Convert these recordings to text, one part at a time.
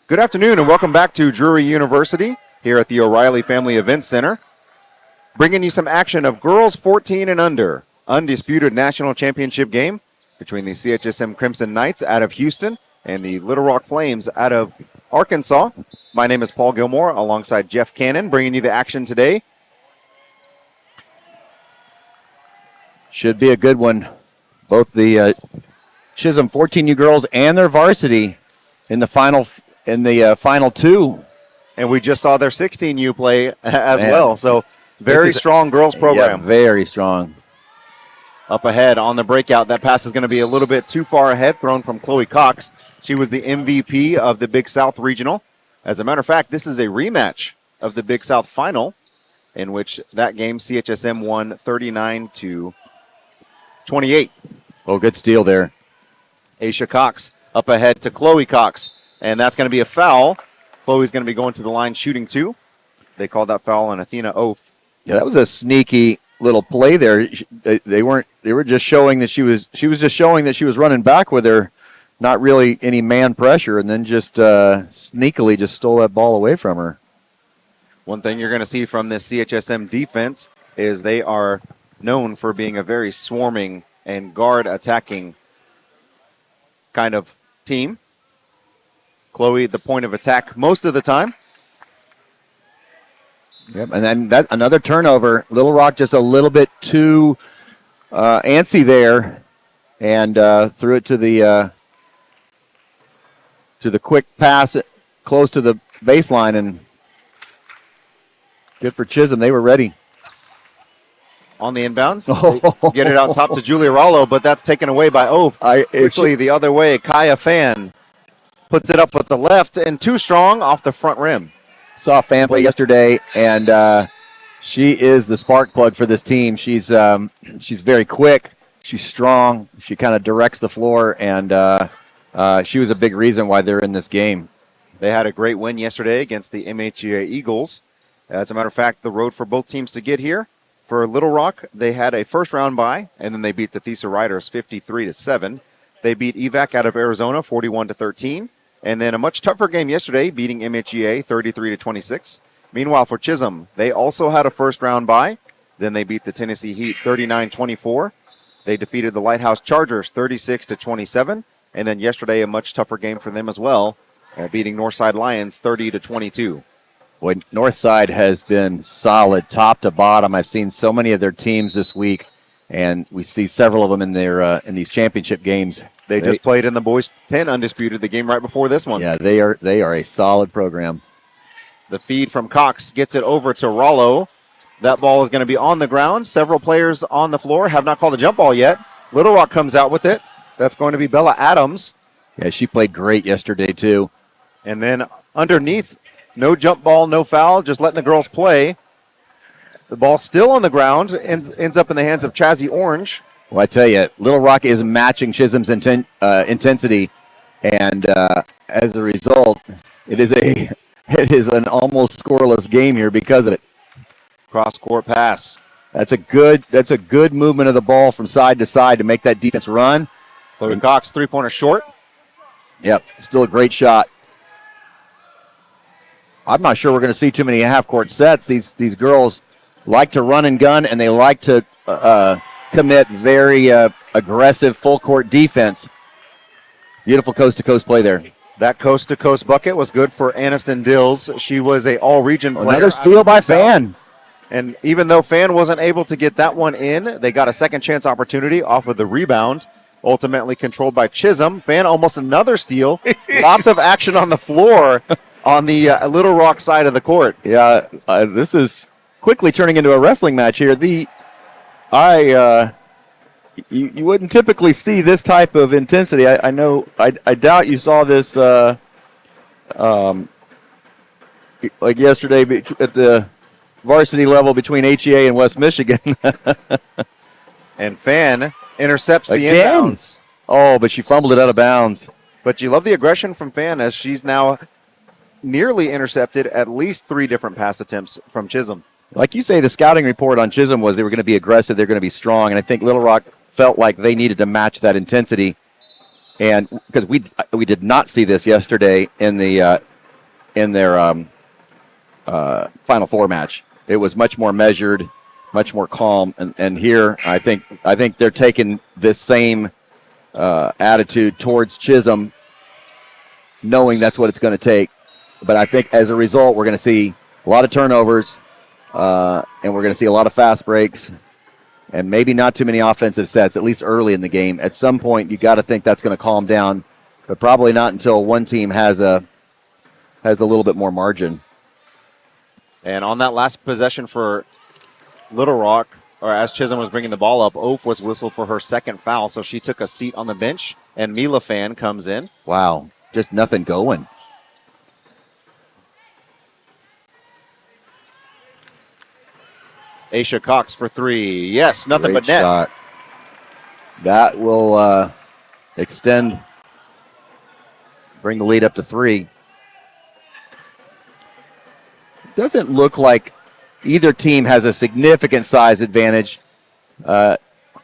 Good afternoon and welcome back to Drury University here at the O'Reilly Family Event Center. Bringing you some action of girls 14 and under. Undisputed national championship game between the CHSM Crimson Knights out of Houston and the Little Rock Flames out of Arkansas. My name is Paul Gilmore alongside Jeff Cannon bringing you the action today. Should be a good one. Both the CHSM 14U girls and their varsity in the final two. And we just saw their 16U play as well. So very strong girls program. Yeah, very strong. Up ahead on the breakout. That pass is going to be a little bit too far ahead, thrown from Chloe Cox. She was the MVP of the Big South Regional. As a matter of fact, this is a rematch of the Big South Final, in which that game CHSM won 39-28. Oh, good steal there. Aisha Cox up ahead to Chloe Cox, and that's going to be a foul. Chloe's going to be going to the line shooting two. They called that foul on Athena Oath. Yeah, that was a sneaky little play there. They were just showing that she was just showing that she was running back with her, not really any man pressure, and then just sneakily just stole that ball away from her. One thing you're going to see from this CHSM defense is they are known for being a very swarming and guard attacking kind of team. Chloe, the point of attack most of the time. Yep, and then another turnover. Little Rock just a little bit too antsy there, and threw it to the quick pass close to the baseline, and good for CHSM. They were ready. On the inbounds, get it out top to Julia Rollo, but that's taken away by Oath. Quickly the other way, Kaya Fan puts it up with the left, and too strong off the front rim. Saw Fan play yesterday, and she is the spark plug for this team. She's very quick. She's strong. She kind of directs the floor, and she was a big reason why they're in this game. They had a great win yesterday against the MHGA Eagles. As a matter of fact, the road for both teams to get here. For Little Rock, they had a first-round bye, and then they beat the Thesa Riders 53-7. They beat EVAC out of Arizona 41-13. And then a much tougher game yesterday, beating MHGA 33-26. Meanwhile, for CHSM, they also had a first-round bye. Then they beat the Tennessee Heat 39-24. They defeated the Lighthouse Chargers 36-27. And then yesterday, a much tougher game for them as well, beating Northside Lions 30-22. Boy, Northside has been solid top to bottom. I've seen so many of their teams this week, and we see several of them in their in these championship games. They just played in the boys 10 undisputed, the game right before this one. Yeah, they are a solid program. The feed from Cox gets it over to Rollo. That ball is going to be on the ground. Several players on the floor have not called a jump ball yet. Little Rock comes out with it. That's going to be Bella Adams. Yeah, she played great yesterday too. And then underneath, no jump ball, no foul, just letting the girls play. The ball still on the ground and ends up in the hands of Chazzy Orange. Well, I tell you, Little Rock is matching CHSM's intensity, and as a result, it is an almost scoreless game here because of it. Cross-court pass. That's a good movement of the ball from side to side to make that defense run. Chloe Cox, three-pointer short. Yep, still a great shot. I'm not sure we're going to see too many half-court sets. These girls like to run and gun, and they like to commit very aggressive full-court defense. Beautiful coast-to-coast play there. That coast-to-coast bucket was good for Aniston Dills. She was a all-region player. Another steal by Fan. And even though Fan wasn't able to get that one in, they got a second-chance opportunity off of the rebound, ultimately controlled by CHSM. Fan almost another steal. Lots of action on the floor on the Little Rock side of the court. Yeah, this is quickly turning into a wrestling match here. You wouldn't typically see this type of intensity. I doubt you saw this like yesterday at the varsity level between HEA and West Michigan. And Fan intercepts the inbounds. Oh, but she fumbled it out of bounds. But you love the aggression from Fan as she's now nearly intercepted at least 3 different pass attempts from CHSM. Like you say, the scouting report on CHSM was they were going to be aggressive, they're going to be strong, and I think Little Rock felt like they needed to match that intensity. And because we did not see this yesterday in the Final Four match. It was much more measured, much more calm, and here I think they're taking this same attitude towards Chisholm, knowing that's what it's going to take. But I think as a result, we're going to see a lot of turnovers, and we're going to see a lot of fast breaks, and maybe not too many offensive sets, at least early in the game. At some point, you got to think that's going to calm down, but probably not until one team has a little bit more margin. And on that last possession for Little Rock, or as Chisholm was bringing the ball up, Oaf was whistled for her second foul, so she took a seat on the bench, and Mila Fan comes in. Wow, just nothing going. Aisha Cox for three. Yes, nothing Great but net. Shot. That will extend, bring the lead up to 3. Doesn't look like either team has a significant size advantage.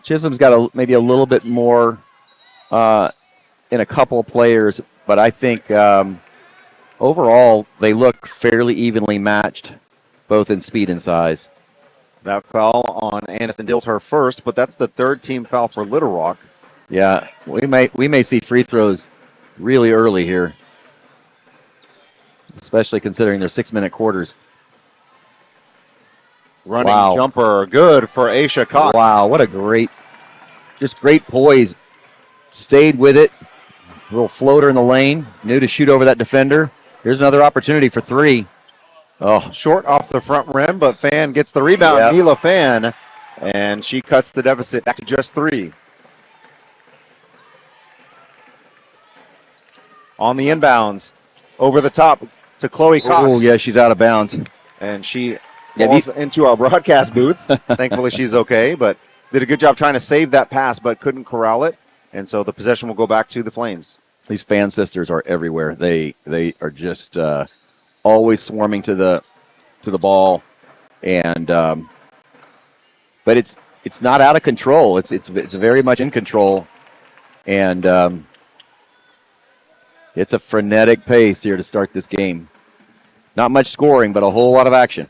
Chisholm's got maybe a little bit more in a couple of players, but I think overall they look fairly evenly matched, both in speed and size. That foul on Aniston Dills, her first, but that's the third team foul for Little Rock. Yeah, we may see free throws really early here, especially considering they're 6-minute quarters. Running jumper, good for Aisha Cox. Wow, what a great poise. Stayed with it. A little floater in the lane. Knew to shoot over that defender. Here's another opportunity for 3. Oh, short off the front rim, but Fan gets the rebound. Yep. Mila Fan, and she cuts the deficit back to just 3. On the inbounds, over the top to Chloe Cox. Oh, yeah, she's out of bounds. And she falls into our broadcast booth. Thankfully, she's okay, but did a good job trying to save that pass, but couldn't corral it. And so the possession will go back to the Flames. These Fan sisters are everywhere. They are just always swarming to the ball, and but it's not out of control. It's very much in control, and it's a frenetic pace here to start this game. Not much scoring, but a whole lot of action.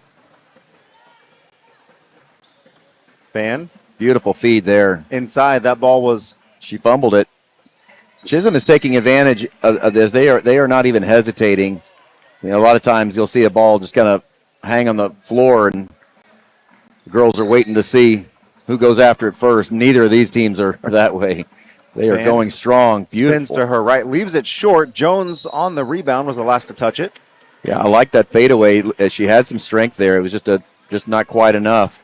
Fan. Beautiful feed there. Inside, that ball was... She fumbled it. Chisholm is taking advantage of this. They are not even hesitating. You know, a lot of times you'll see a ball just kind of hang on the floor, and the girls are waiting to see who goes after it first. Neither of these teams are that way. They are going strong. Beautiful. Spins to her right, leaves it short. Jones on the rebound was the last to touch it. Yeah, I like that fadeaway. She had some strength there. It was just not quite enough.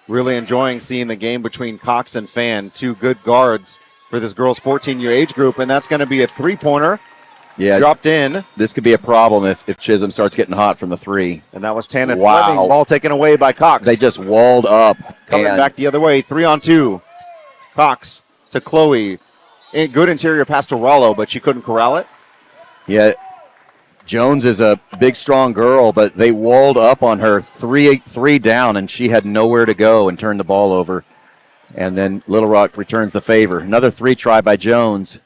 Really enjoying seeing the game between Cox and Fan, two good guards for this girls' 14-year age group, and that's going to be a three-pointer. Yeah, dropped in. This could be a problem if Chisholm starts getting hot from the 3. And that was Tana Fleming. Ball taken away by Cox. They just walled up. Coming back the other way, 3-on-2. Cox to Chloe. Good interior pass to Rollo, but she couldn't corral it. Yeah, Jones is a big, strong girl, but they walled up on her three down, and she had nowhere to go and turned the ball over. And then Little Rock returns the favor. Another 3 try by Jones.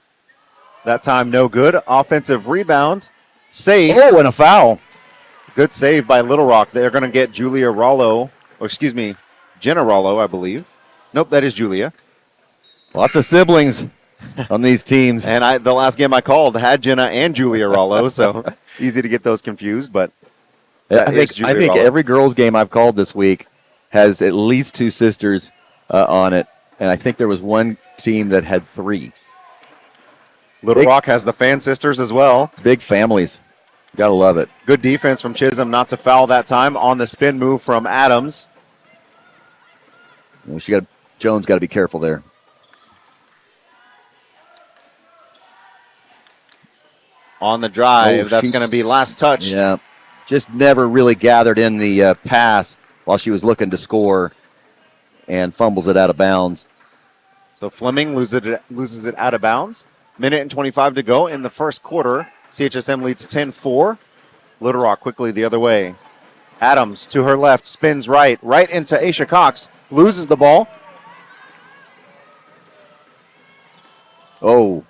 That time no good. Offensive rebound. Save. Oh, and a foul. Good save by Little Rock. They're going to get Julia Rollo, Jenna Rollo, I believe. Nope, that is Julia. Lots of siblings on these teams. And the last game I called had Jenna and Julia Rollo, so easy to get those confused. But I think every girls' game I've called this week has at least 2 sisters on it, and I think there was one team that had 3. Little Rock has the Fan sisters as well. Big families. Gotta love it. Good defense from Chisholm not to foul that time on the spin move from Adams. Jones got to be careful there. On the drive, that's going to be last touch. Yeah, just never really gathered in the pass while she was looking to score, and fumbles it out of bounds. So Fleming loses it out of bounds. Minute and 25 to go in the first quarter. CHSM leads 10-4. Little Rock quickly the other way. Adams to her left, spins right into Aisha Cox. Loses the ball. Oh.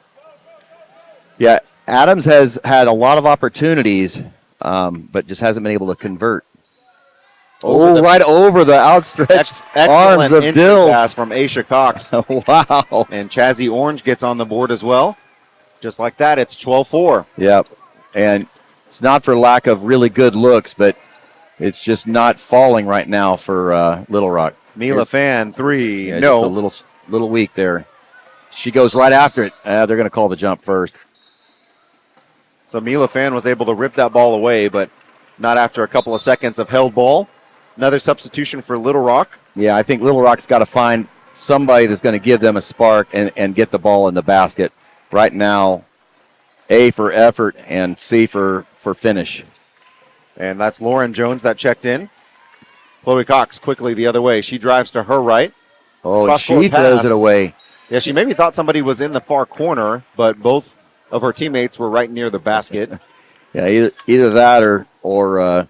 Yeah, Adams has had a lot of opportunities, but just hasn't been able to convert. Right over the outstretched arms of Dills. Pass from Aisha Cox. Wow. And Chazzy Orange gets on the board as well. Just like that, it's 12-4. Yep. And it's not for lack of really good looks, but it's just not falling right now for Little Rock. Mila Fan, 3. Yeah, no. Just a little weak there. She goes right after it. They're going to call the jump first. So Mila Fan was able to rip that ball away, but not after a couple of seconds of held ball. Another substitution for Little Rock. Yeah, I think Little Rock's got to find somebody that's going to give them a spark and get the ball in the basket. Right now, A for effort and C for finish. And that's Lauren Jones that checked in. Chloe Cox quickly the other way. She drives to her right. Oh, she throws it away. Yeah, she maybe thought somebody was in the far corner, but both of her teammates were right near the basket. Yeah, either that or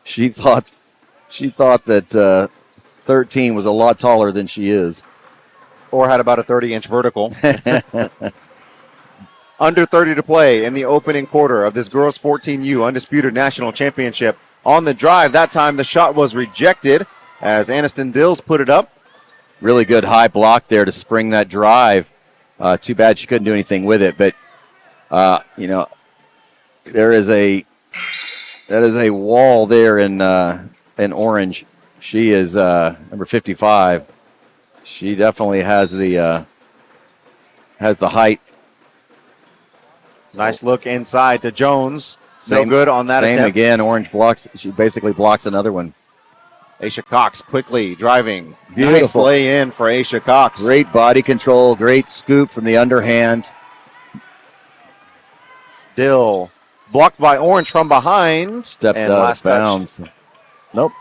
she thought that 13 was a lot taller than she is. Or had about a 30-inch vertical. Under 30 to play in the opening quarter of this girls 14U Undisputed National Championship. On the drive, that time the shot was rejected as Aniston Dills put it up. Really good high block there to spring that drive. Too bad she couldn't do anything with it, but that is a wall there in orange. She is number 55. She definitely has the height. Nice look inside to Jones. No good on that same attempt. Again, orange blocks. She basically blocks another one. Aisha Cox quickly driving. Beautiful. Nice lay in for Aisha Cox. Great body control. Great scoop from the underhand. Dill blocked by Orange from behind. Stepped out of bounds. Nope.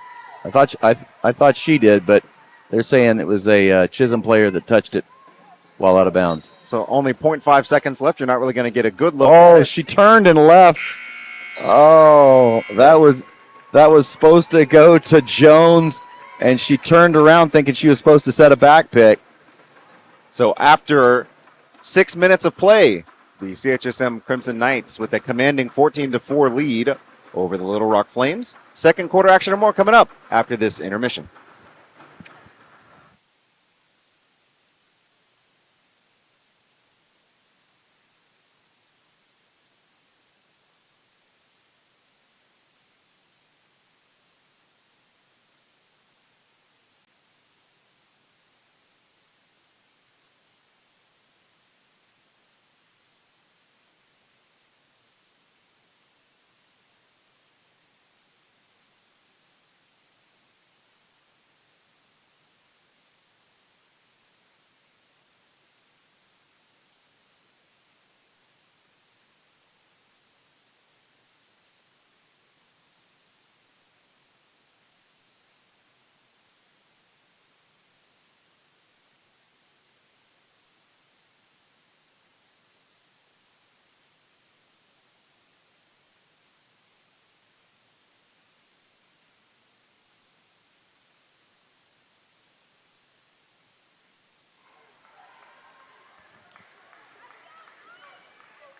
I thought she did, but they're saying it was a Chisholm player that touched it while out of bounds. So only 0.5 seconds left. You're not really going to get a good look. Oh, she turned and left. Oh, that was supposed to go to Jones, and she turned around thinking she was supposed to set a back pick. So after 6 minutes of play, the CHSM Crimson Knights with a commanding 14-4 lead over the Little Rock Flames. Second quarter action and more coming up after this intermission.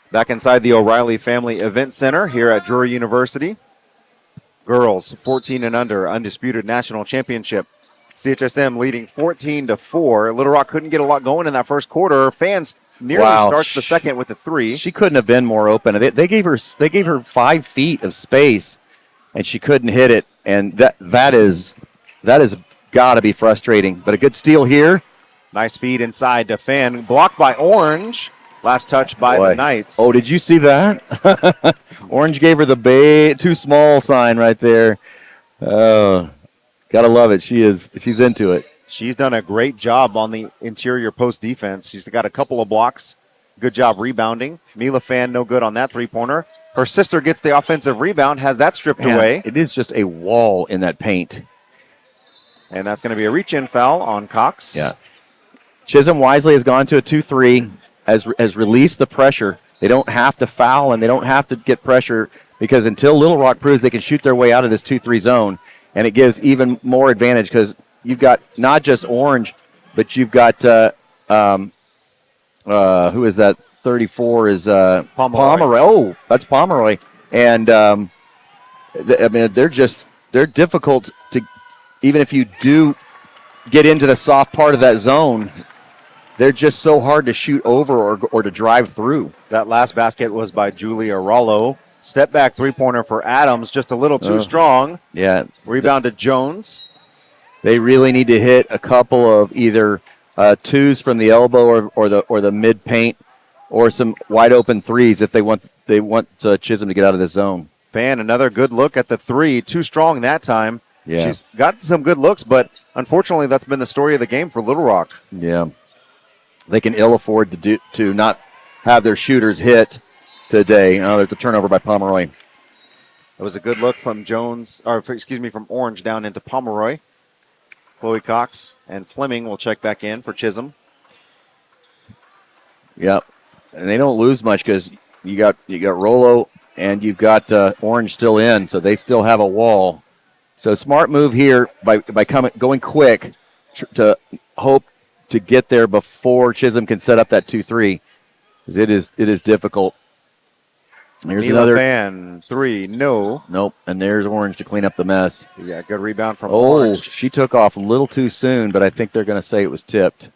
Back inside the O'Reilly Family Event Center here at Drury University. Girls 14 and under, Undisputed National Championship. CHSM leading 14-4. Little Rock couldn't get a lot going in that first quarter. Fans nearly starts the second with a 3. She couldn't have been more open. They gave her 5 feet of space, and she couldn't hit it. And that is got to be frustrating. But a good steal here. Nice feed inside to Fan, blocked by Orange. Last touch by the Knights. Oh, did you see that? Orange gave her the too small sign right there. Oh, gotta love it. She's into it. She's done a great job on the interior post defense. She's got a couple of blocks. Good job rebounding. Mila Fan, no good on that three-pointer. Her sister gets the offensive rebound, has that stripped away. It is just a wall in that paint. And that's going to be a reach-in foul on Cox. Yeah. Chisholm wisely has gone to a 2-3. Has released the pressure. They don't have to foul and they don't have to get pressure because until Little Rock proves they can shoot their way out of this 2-3 zone, and it gives even more advantage because you've got not just Orange, but you've got Who is that? 34 is Pomeroy. Oh, that's Pomeroy. And I mean, they're difficult to, even if you do get into the soft part of that zone, they're just so hard to shoot over or to drive through. That last basket was by Julia Rollo. Step back three-pointer for Adams, just a little too strong. Yeah. Rebound to Jones. They really need to hit a couple of either twos from the elbow or the mid paint, or some wide open threes if they want Chisholm to get out of the zone. Fan, another good look at the three. Too strong that time. Yeah. She's got some good looks, but unfortunately that's been the story of the game for Little Rock. Yeah. They can ill afford to not have their shooters hit today. Oh, there's a turnover by Pomeroy. It was a good look from from Orange down into Pomeroy. Chloe Cox and Fleming will check back in for Chisholm. Yep. And they don't lose much because you got Rollo and you've got Orange still in, so they still have a wall. So smart move here by going quick to hope to get there before Chisholm can set up that 2-3, because it is difficult. Here's Neela another Fan, three, no. Nope, and there's Orange to clean up the mess. Yeah, good rebound from Orange. She took off a little too soon, but I think they're going to say it was tipped.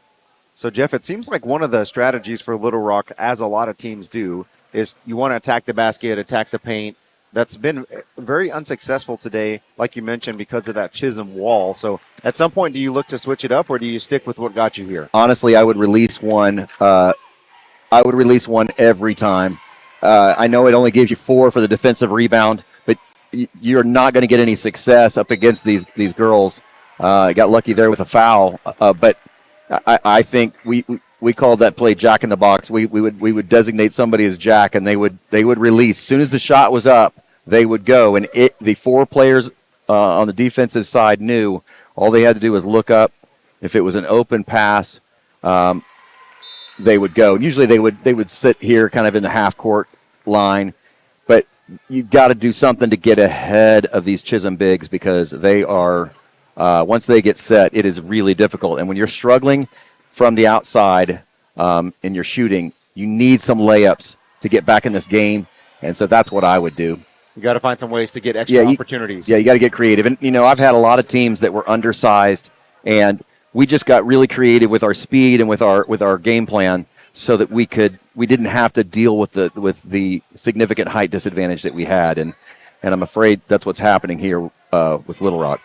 So, Jeff, it seems like one of the strategies for Little Rock, as a lot of teams do, is you want to attack the basket, attack the paint. That's been very unsuccessful today, like you mentioned, because of that Chisholm wall. So at some point, do you look to switch it up, or do you stick with what got you here? Honestly, I would release one. Every time. I know it only gives you 4 for the defensive rebound, but you're not going to get any success up against these girls. Got lucky there with a foul, but I think we called that play Jack in the Box. We would designate somebody as Jack, and they would release. As soon as the shot was up, they would go. And the 4 players on the defensive side knew all they had to do was look up. If it was an open pass, they would go. And usually they would sit here kind of in the half court line. But you've got to do something to get ahead of these Chisholm bigs, because they are once they get set, it is really difficult. And when you're struggling from the outside in your shooting, you need some layups to get back in this game. And so that's what I would do. You got to find some ways to get extra opportunities. You got to get creative. And, I've had a lot of teams that were undersized, and we just got really creative with our speed and with our game plan, so that we didn't have to deal with the significant height disadvantage that we had. And I'm afraid that's what's happening here with Little Rock.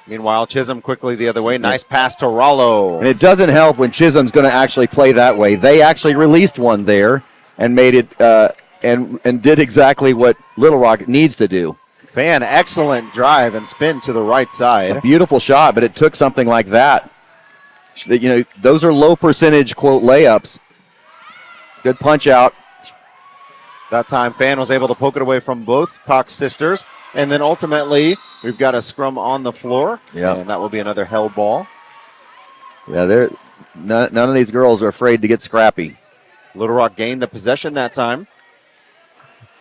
Meanwhile, Chisholm quickly the other way. Nice pass to Rollo. And it doesn't help when Chisholm's going to actually play that way. They actually released one there and made it and did exactly what Little Rock needs to do. Fan, excellent drive and spin to the right side. A beautiful shot, but it took something like that. Those are low percentage, quote, layups. Good punch out. That time, Fan was able to poke it away from both Cox sisters. And then ultimately, we've got a scrum on the floor. Yeah. And that will be another held ball. Yeah, none of these girls are afraid to get scrappy. Little Rock gained the possession that time.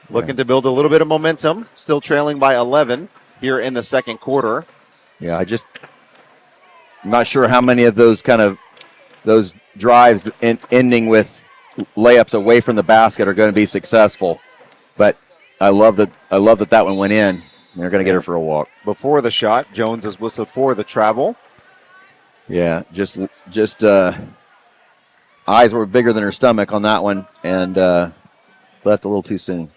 Looking to build a little bit of momentum. Still trailing by 11 here in the second quarter. Yeah, I'm not sure how many of those those drives ending with layups away from the basket are going to be successful. But I love that one went in. They're going to get her for a walk. Before the shot, Jones is whistled for the travel. Yeah, just eyes were bigger than her stomach on that one, and left a little too soon.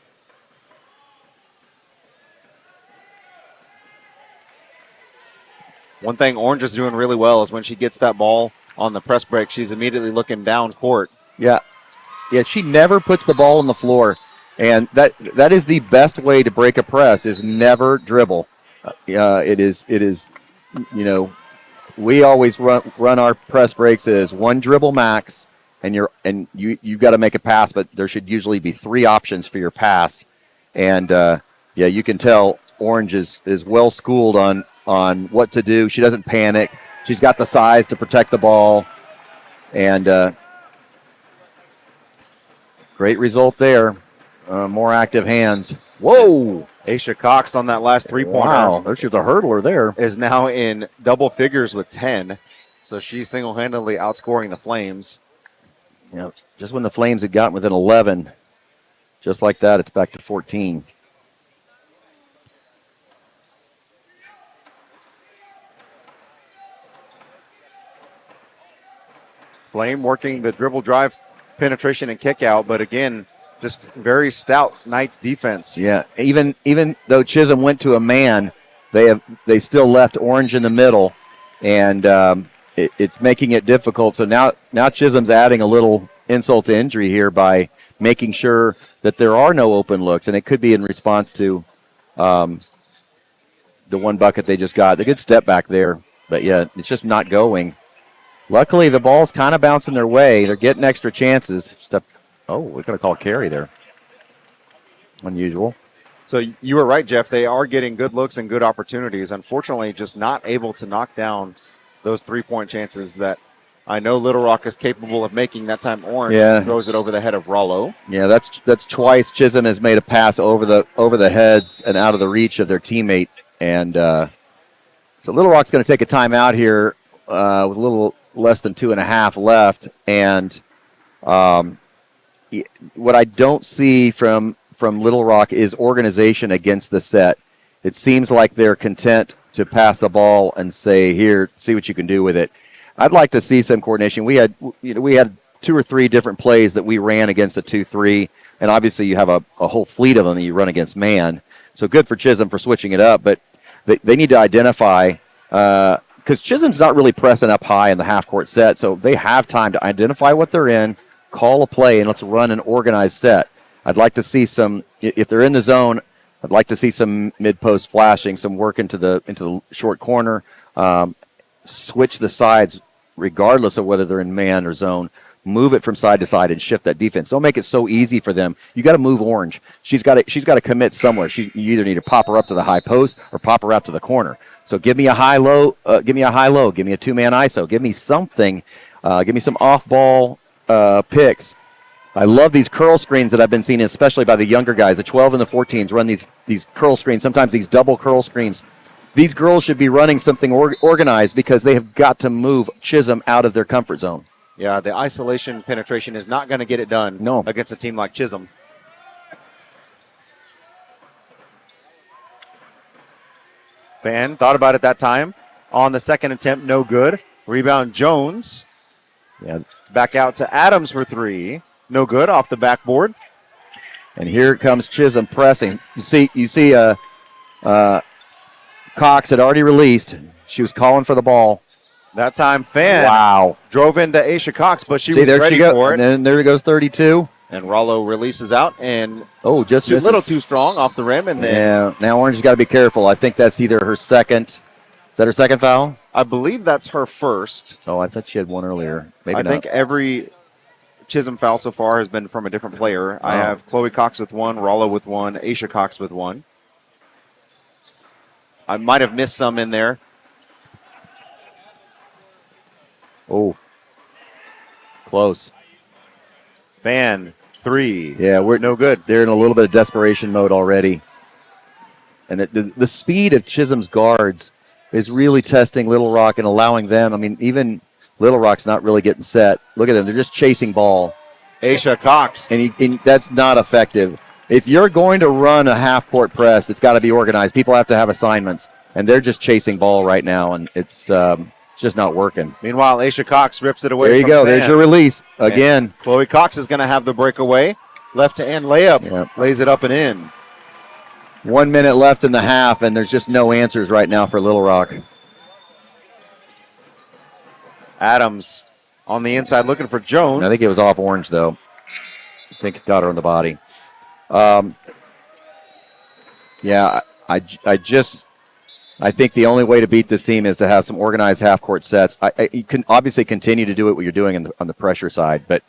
One thing Orange is doing really well is when she gets that ball on the press break, she's immediately looking down court. Yeah, she never puts the ball on the floor, and that is the best way to break a press, is never dribble. It is. We always run our press breaks as one dribble max, and you've got to make a pass, but there should usually be 3 options for your pass. And you can tell Orange is well schooled on what to do. She doesn't panic. She's got the size to protect the ball, and great result there. More active hands. Whoa! Aisha Cox on that last three-pointer. Wow, there's a hurdler there. Is now in double figures with 10. So she's single-handedly outscoring the Flames. You know, just when the Flames had gotten within 11, just like that, it's back to 14. Flame working the dribble drive, penetration, and kick out, but again, just very stout Knights defense. Yeah, even though Chisholm went to a man, they still left Orange in the middle, and it's making it difficult. So now Chisholm's adding a little insult to injury here by making sure that there are no open looks, and it could be in response to the one bucket they just got. A good step back there, but yeah, it's just not going. Luckily, the ball's kind of bouncing their way. They're getting extra chances. We're going to call a carry there. Unusual. So you were right, Jeff. They are getting good looks and good opportunities. Unfortunately, just not able to knock down those three-point chances that I know Little Rock is capable of making. That time Orange throws it over the head of Rollo. Yeah, that's twice Chisholm has made a pass over the heads and out of the reach of their teammate. And so Little Rock's going to take a timeout here with a little less than 2.5 left. And what I don't see from Little Rock is organization against the set. It seems like they're content to pass the ball and say, "Here, see what you can do with it." I'd like to see some coordination. We had 2 or 3 different plays that we ran against a 2-3, and obviously you have a whole fleet of them that you run against man. So good for Chisholm for switching it up, but they need to identify because Chisholm's not really pressing up high in the half-court set, so they have time to identify what they're in, call a play, and let's run an organized set. I'd like to see some, if they're in the zone, I'd like to see some mid-post flashing, some work into the short corner, switch the sides regardless of whether they're in man or zone, move it from side to side and shift that defense. Don't make it so easy for them. You got to move Orange. She's got to commit somewhere. You either need to pop her up to the high post or pop her out to the corner. So give me a high-low, give me a two-man ISO. Give me something. Give me some off-ball picks. I love these curl screens that I've been seeing, especially by the younger guys. The 12 and the 14s run these curl screens, sometimes these double curl screens. These girls should be running something organized because they have got to move Chisholm out of their comfort zone. Yeah, the isolation penetration is not going to get it done against a team like Chisholm. Fan thought about it that time. On the second attempt, no good. Rebound Jones. Yeah. Back out to Adams for 3. No good off the backboard. And here comes Chisholm pressing. You see Cox had already released. She was calling for the ball. That time Fan drove into Aisha Cox, but she was ready for it. And then there goes 32. And Rollo releases out and just a little too strong off the rim. And then now Orange has got to be careful. I think that's either her second. Is that her second foul? I believe that's her first. Oh, I thought she had one earlier. Maybe not. I think every Chisholm foul so far has been from a different player. I have Chloe Cox with 1, Rollo with 1, Aisha Cox with 1. I might have missed some in there. Oh, close. Fan 3. Yeah, we're no good. They're in a little bit of desperation mode already. And the speed of Chisholm's guards is really testing Little Rock and allowing them. I mean, even Little Rock's not really getting set. Look at them. They're just chasing ball. Aisha Cox. And that's not effective. If you're going to run a half-court press, it's got to be organized. People have to have assignments. And they're just chasing ball right now, and it's just not working. Meanwhile, Aisha Cox rips it away. There you go. There's your release again. And Chloe Cox is going to have the breakaway. Left-hand layup. Lays it up and in. 1 minute left in the half, and there's just no answers right now for Little Rock. Adams on the inside looking for Jones. I think it was off Orange, though. I think it got her on the body. I think the only way to beat this team is to have some organized half-court sets. You can obviously continue to do what you're doing on the pressure side, but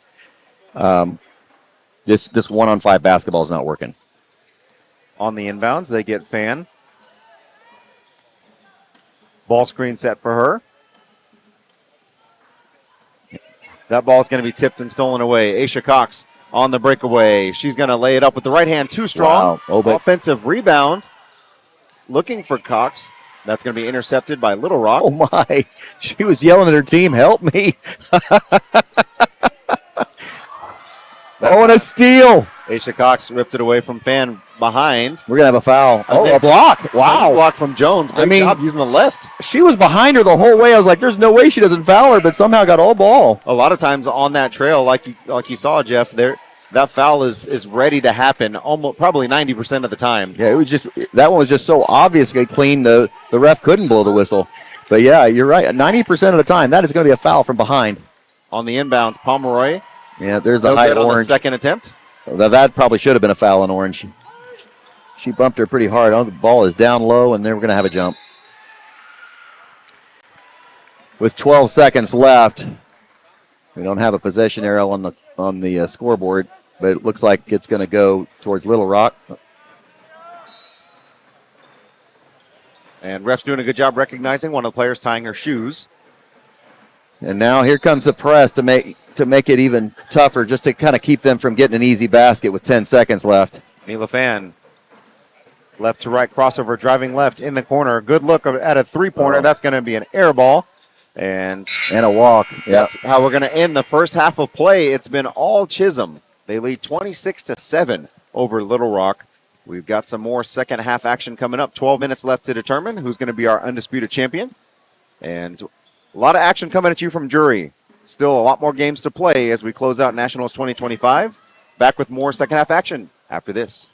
this one-on-5 basketball is not working. On the inbounds, they get Fan. Ball screen set for her. That ball is going to be tipped and stolen away. Aisha Cox on the breakaway. She's going to lay it up with the right hand. Too strong. Wow. Offensive rebound. Looking for Cox. That's going to be intercepted by Little Rock. Oh, my. She was yelling at her team, help me. Oh, and a steal. Aisha Cox ripped it away from Fan behind. We're going to have a foul. And Oh, then a block. Wow. Block from Jones. Great job using the left. She was behind her the whole way. I was like, there's no way she doesn't foul her, but somehow got all ball. A lot of times on that trail, like you saw, Jeff, that foul is ready to happen almost probably 90% of the time. Yeah, it was just that one was just so obviously clean the ref couldn't blow the whistle. But yeah, you're right. 90% of the time, that is going to be a foul from behind. On the inbounds, Pomeroy. Yeah, there's the high orange. On the second attempt. That probably should have been a foul on orange. She bumped her pretty hard. Oh, the ball is down low, and they're going to have a jump. With 12 seconds left, we don't have a possession arrow on the scoreboard, but it looks like it's going to go towards Little Rock. And ref's doing a good job recognizing one of the players tying her shoes. And now here comes the press to make it even tougher, just to kind of keep them from getting an easy basket with 10 seconds left. Mila Fan, left to right crossover, driving left in the corner. Good look at a three-pointer. That's going to be an air ball. And a walk. That's how we're going to end the first half of play. It's been all Chisholm. They lead 26-7 over Little Rock. We've got some more second half action coming up. 12 minutes left to determine who's going to be our undisputed champion. And a lot of action coming at you from Drury. Still a lot more games to play as we close out Nationals 2025. Back with more second half action after this.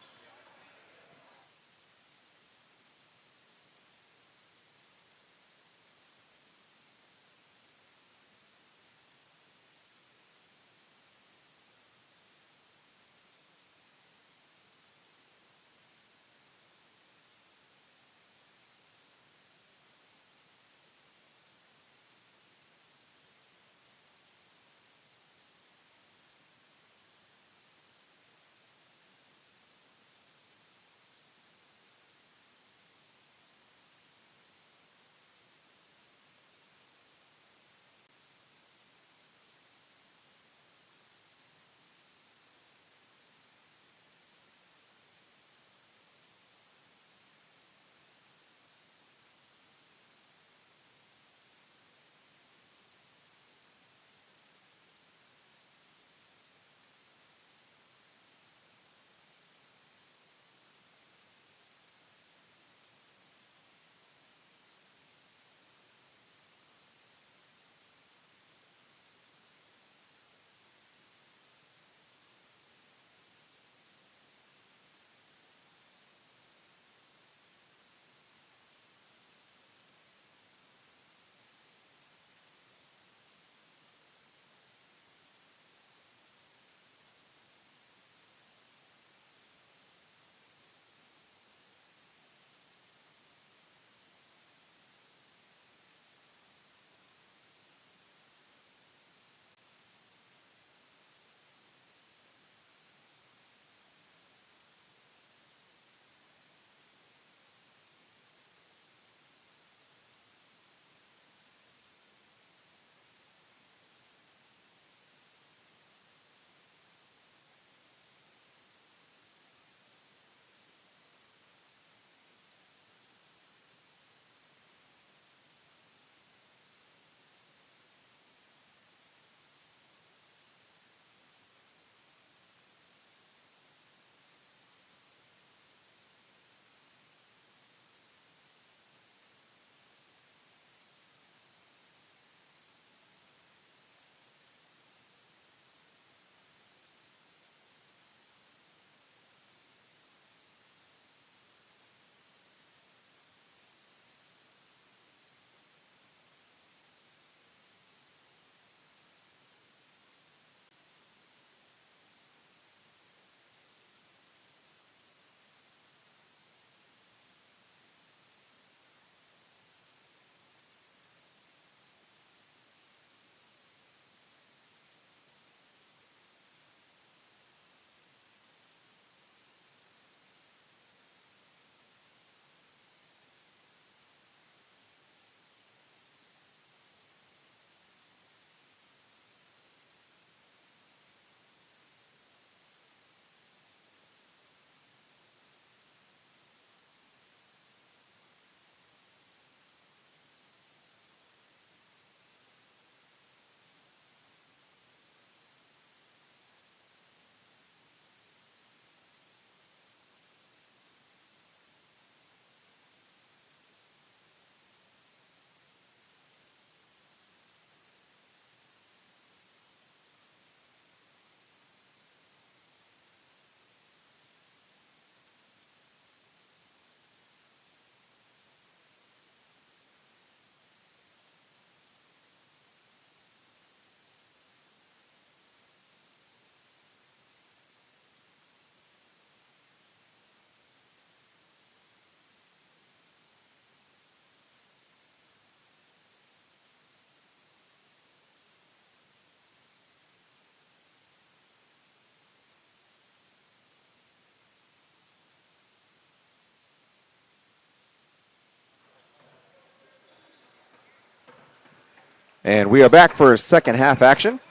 And we are back for second half action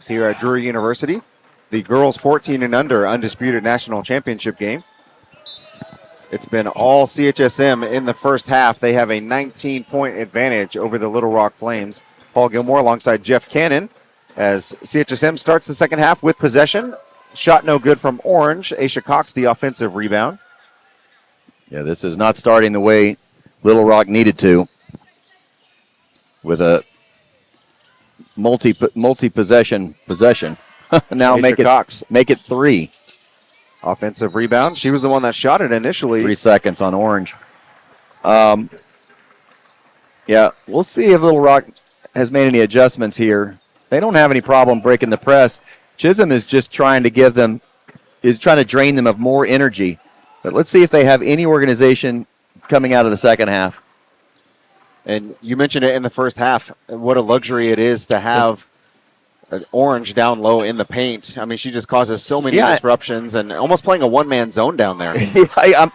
here at Drury University. The girls 14 and under Undisputed National Championship game. It's been all CHSM in the first half. They have a 19-point advantage over the Little Rock Flames. Paul Gilmore alongside Jeff Cannon as CHSM starts the second half with possession. Shot no good from Orange. Aisha Cox, the offensive rebound. Yeah, this is not starting the way Little Rock needed to, with a multi-possession possession. Now Aisha make it 3. Offensive rebound. She was the one that shot it initially. 3 seconds on Orange. Yeah, we'll see if Little Rock has made any adjustments here. They don't have any problem breaking the press. Chisholm is just trying to trying to drain them of more energy. But let's see if they have any organization coming out of the second half. And you mentioned it in the first half, what a luxury it is to have Orange down low in the paint. I mean, she just causes so many disruptions and almost playing a one-man zone down there.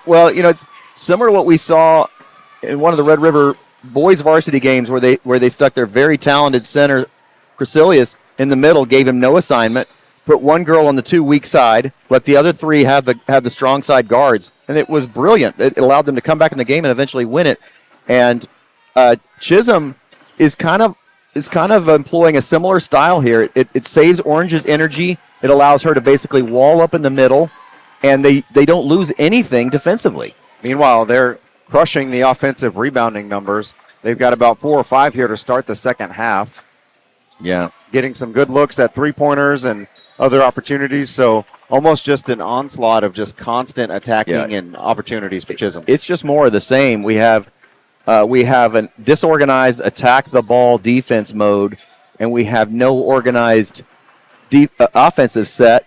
Well, it's similar to what we saw in one of the Red River boys varsity games where they stuck their very talented center, Crecilius, in the middle, gave him no assignment, put one girl on the 2 weak side, let the other 3 have the strong side guards, and it was brilliant. It allowed them to come back in the game and eventually win it. And Chisholm is kind of employing a similar style here. It saves Orange's energy. It allows her to basically wall up in the middle, and they don't lose anything defensively. Meanwhile, they're crushing the offensive rebounding numbers. They've got about 4 or 5 here to start the second half. Yeah. Getting some good looks at three-pointers and other opportunities, so almost just an onslaught of just constant attacking and opportunities for Chisholm. It's just more of the same. We have a disorganized attack the ball defense mode, and we have no organized offensive set.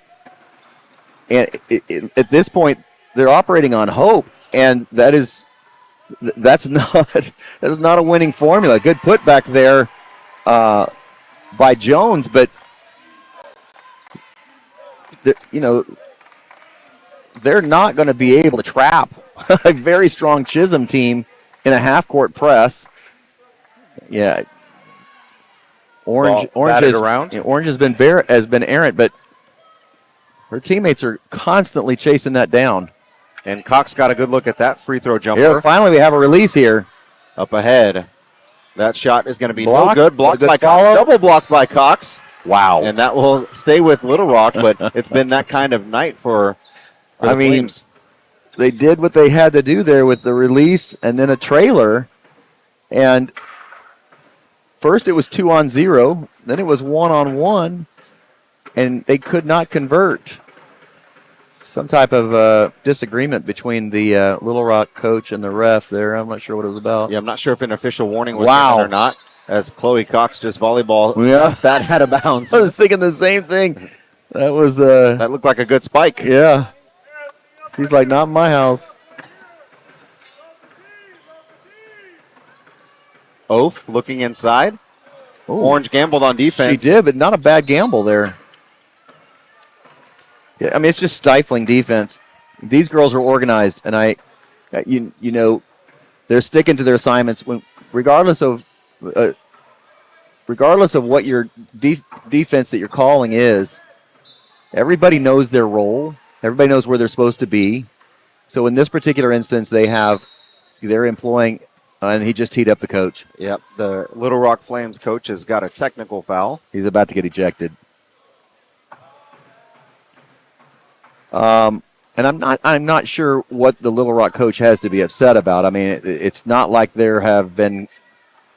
And at this point, they're operating on hope, and that's not a winning formula. Good putback there by Jones, but they're not going to be able to trap a very strong Chisholm team in a half-court press. Yeah, Orange has been errant, but her teammates are constantly chasing that down. And Cox got a good look at that free throw jumper. Here, finally, we have a release here. Up ahead. That shot is going to be no good. Blocked by Cox. Double blocked by Cox. Wow. And that will stay with Little Rock, but it's been that kind of night for the Flames. They did what they had to do there with the release and then a trailer. And first it was 2-on-0. Then it was 1-on-1. And they could not convert. Some type of disagreement between the Little Rock coach and the ref there. I'm not sure what it was about. Yeah, I'm not sure if an official warning was given or not, as Chloe Cox just volleyball that out of bounds. I was thinking the same thing. That was that looked like a good spike. Yeah. She's like, not in my house. Oath looking inside. Ooh. Orange gambled on defense. She did, but not a bad gamble there. Yeah, I mean, it's just stifling defense. These girls are organized, and they're sticking to their assignments regardless of what your defense that you're calling is. Everybody knows their role. Everybody knows where they're supposed to be. So in this particular instance, they're employing, and he just teed up the coach. Yep, the Little Rock Flames coach has got a technical foul. He's about to get ejected. And I'm not sure what the Little Rock coach has to be upset about. I mean, it's not like there have been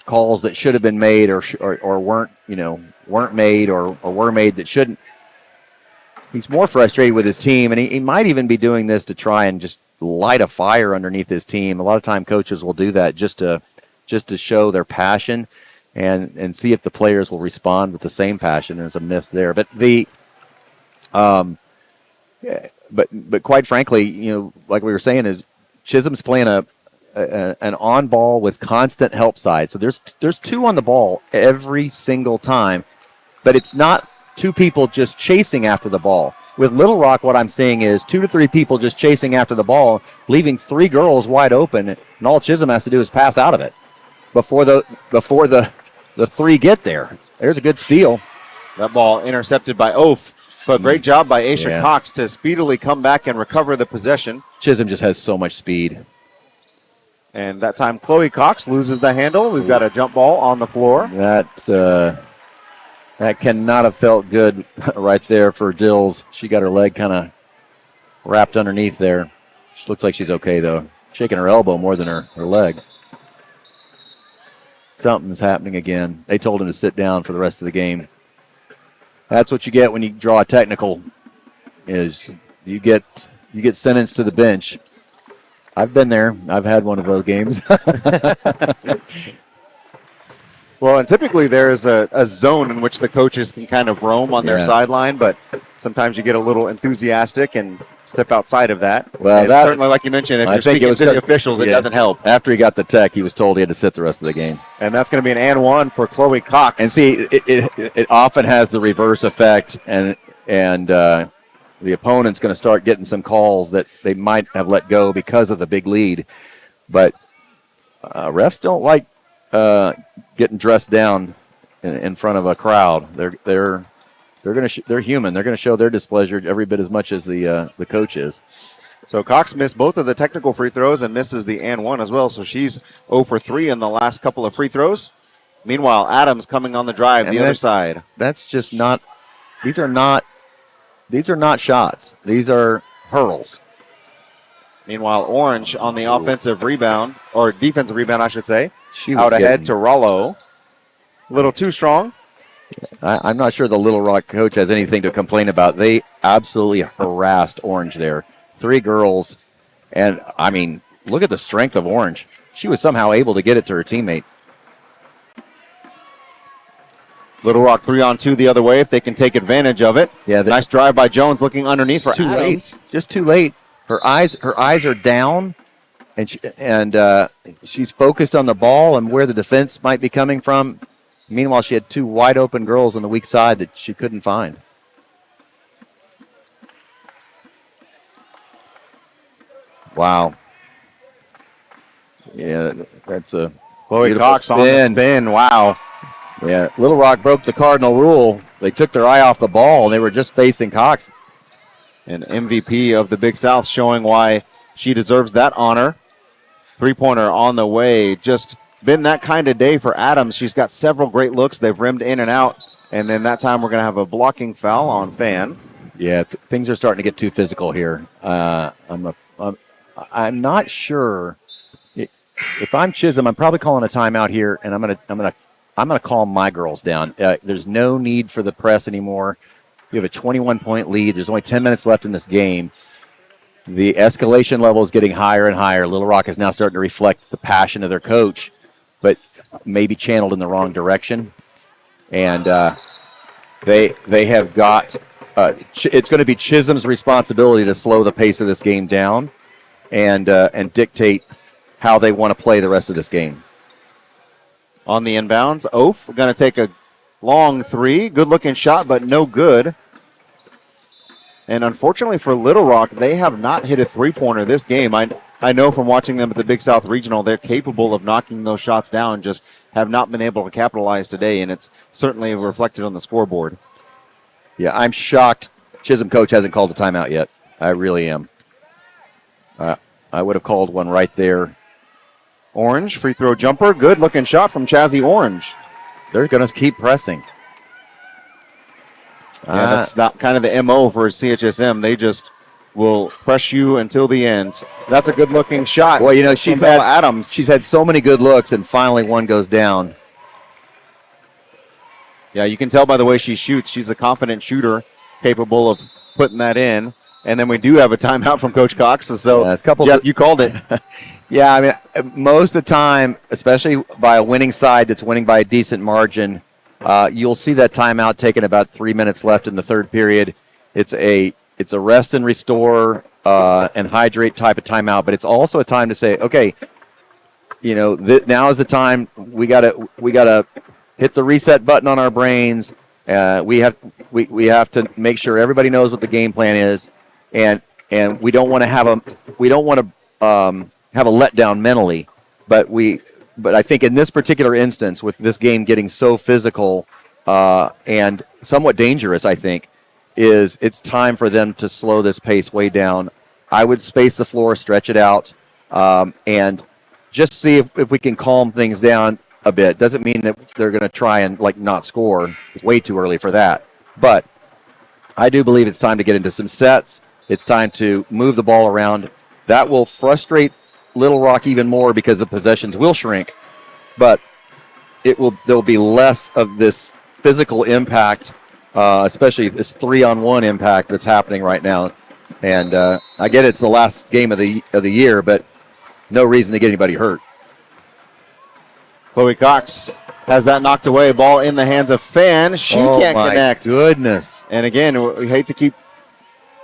calls that should have been made or weren't made or were made that shouldn't. He's more frustrated with his team, and he might even be doing this to try and just light a fire underneath his team. A lot of time coaches will do that just to show their passion and see if the players will respond with the same passion. There's a miss there. But but quite frankly, like we were saying, is Chisholm's playing an on ball with constant help side. So there's 2 on the ball every single time, but it's not 2 people just chasing after the ball. With Little Rock, what I'm seeing is 2 to 3 people just chasing after the ball, leaving 3 girls wide open, and all Chisholm has to do is pass out of it before the the three get there. There's a good steal. That ball intercepted by Oaf, but great job by Aisha Cox to speedily come back and recover the possession. Chisholm just has so much speed. And that time, Chloe Cox loses the handle. We've got a jump ball on the floor. That cannot have felt good right there for Dills. She got her leg kind of wrapped underneath there. She looks like she's okay, though. Shaking her elbow more than her leg. Something's happening again. They told him to sit down for the rest of the game. That's what you get when you draw a technical, is you get sentenced to the bench. I've been there. I've had one of those games. Well, and typically there is a zone in which the coaches can kind of roam on their sideline, but sometimes you get a little enthusiastic and step outside of that. Well, certainly, like you mentioned, if you're speaking to the officials, it doesn't help. After he got the tech, he was told he had to sit the rest of the game. And that's going to be an and one for Chloe Cox. And see, it often has the reverse effect, and the opponent's going to start getting some calls that they might have let go because of the big lead. But refs don't like getting dressed down in front of a crowd. They're human. They're going to show their displeasure every bit as much as the coach is. So Cox missed both of the technical free throws and misses the and one as well. So she's 0 for 3 in the last couple of free throws. Meanwhile, Adams coming on the drive, the other side. That's just not. These are not shots. These are hurls. Meanwhile, Orange on the offensive rebound, or defensive rebound, I should say. She out ahead to Rollo. A little too strong. I'm not sure the Little Rock coach has anything to complain about. They absolutely harassed Orange there. 3 girls. And, I mean, look at the strength of Orange. She was somehow able to get it to her teammate. Little Rock 3-on-2 the other way if they can take advantage of it. Yeah, nice drive by Jones looking underneath for too Adams. late. Just too late. Her eyes are down, and she's focused on the ball and where the defense might be coming from. Meanwhile, she had 2 wide open girls on the weak side that she couldn't find. Wow. Yeah, that's a Chloe Cox on the spin. Wow. Yeah, Little Rock broke the cardinal rule. They took their eye off the ball, and they were just facing Cox. An MVP of the Big South, showing why she deserves that honor. 3-pointer on the way. Just been that kind of day for Adams. She's got several great looks. They've rimmed in and out. And then that time we're going to have a blocking foul on Fan. Yeah, things are starting to get too physical here. I'm not sure. If I'm Chisholm, I'm probably calling a timeout here, and I'm gonna calm my girls down. There's no need for the press anymore. You have a 21-point lead. There's only 10 minutes left in this game. The escalation level is getting higher and higher. Little Rock is now starting to reflect the passion of their coach, but maybe channeled in the wrong direction. And they have got it's going to be Chisholm's responsibility to slow the pace of this game down and dictate how they want to play the rest of this game. On the inbounds, Oaf going to take a long 3. Good-looking shot, but no good. And unfortunately for Little Rock, they have not hit a 3-pointer this game. I know from watching them at the Big South Regional, they're capable of knocking those shots down, just have not been able to capitalize today, and it's certainly reflected on the scoreboard. Yeah, I'm shocked Chisholm coach hasn't called a timeout yet. I really am. I would have called one right there. Orange, free throw jumper. Good-looking shot from Chazzy Orange. They're going to keep pressing. Yeah, that's not kind of the MO for CHSM. They just will press you until the end. That's a good-looking shot. Well, you know, she's had so many good looks, and finally one goes down. Yeah, you can tell by the way she shoots. She's a confident shooter, capable of putting that in. And then we do have a timeout from Coach Cox. So, Jeff, you called it. Yeah, I mean, most of the time, especially by a winning side that's winning by a decent margin, you'll see that timeout taken about 3 minutes left in the third period. It's a rest and restore and hydrate type of timeout, but it's also a time to say, okay, you know, now is the time we gotta hit the reset button on our brains. We have to make sure everybody knows what the game plan is, and we don't want to have a letdown mentally, but we but I think in this particular instance, with this game getting so physical and somewhat dangerous, I think, it's time for them to slow this pace way down. I would space the floor, stretch it out, and just see if we can calm things down a bit. Doesn't mean that they're going to try and not score. It's way too early for that. But I do believe it's time to get into some sets. It's time to move the ball around. That will frustrate Little Rock even more because the possessions will shrink. But there'll be less of this physical impact, especially this 3-on-1 impact that's happening right now. And I get it's the last game of the year, but no reason to get anybody hurt. Chloe Cox has that knocked away. Ball in the hands of Fan. She can't connect. Goodness. And again, we hate to keep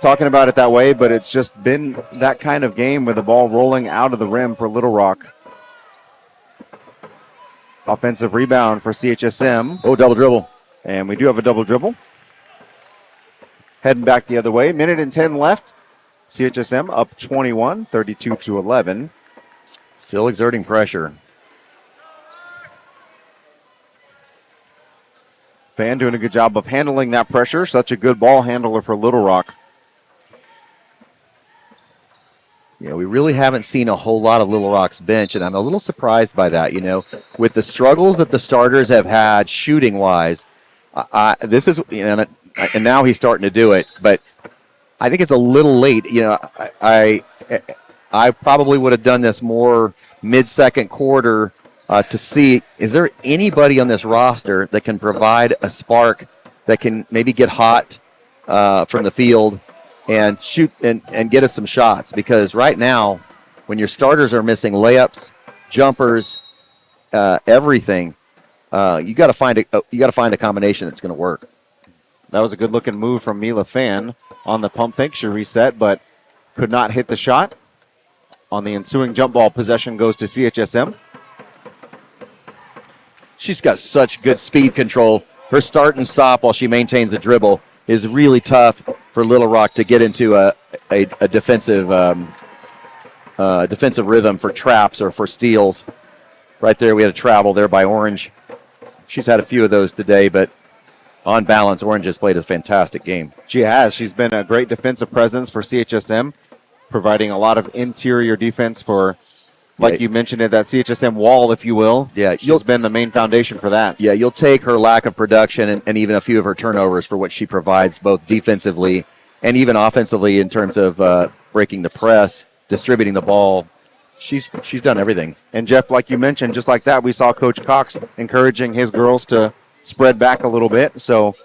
talking about it that way, but it's just been that kind of game with the ball rolling out of the rim for Little Rock. Offensive rebound for CHSM. Oh, double dribble. And we do have a double dribble. Heading back the other way. Minute and 10 left. CHSM up 21, 32-11. Still exerting pressure. Fan doing a good job of handling that pressure. Such a good ball handler for Little Rock. Yeah, we really haven't seen a whole lot of Little Rock's bench, and I'm a little surprised by that. With the struggles that the starters have had shooting-wise, this is, and now he's starting to do it, but I think it's a little late. I probably would have done this more mid-second quarter to see, is there anybody on this roster that can provide a spark that can maybe get hot from the field and shoot and get us some shots? Because right now, when your starters are missing layups, jumpers, everything, you got to find a combination that's going to work. That was a good looking move from Mila Fan on the pump fake. She reset, but could not hit the shot. On the ensuing jump ball, possession goes to CHSM. She's got such good speed control. Her start and stop while she maintains the dribble is really tough for Little Rock to get into a defensive rhythm for traps or for steals. Right there, we had a travel there by Orange. She's had a few of those today, but on balance, Orange has played a fantastic game. She has. She's been a great defensive presence for CHSM, providing a lot of interior defense for, like you mentioned, that CHSM wall, if you will. Yeah, she's been the main foundation for that. Yeah, you'll take her lack of production and even a few of her turnovers for what she provides, both defensively and even offensively in terms of breaking the press, distributing the ball. She's done everything. And, Jeff, like you mentioned, just like that, we saw Coach Cox encouraging his girls to spread back a little bit. So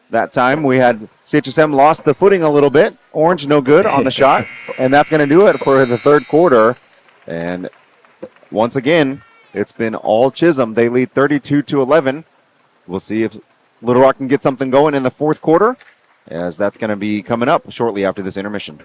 that time we had CHSM lost the footing a little bit. Orange no good on the shot. And that's going to do it for the third quarter. And once again, it's been all Chisholm. They lead 32-11. We'll see if Little Rock can get something going in the fourth quarter, as that's going to be coming up shortly after this intermission.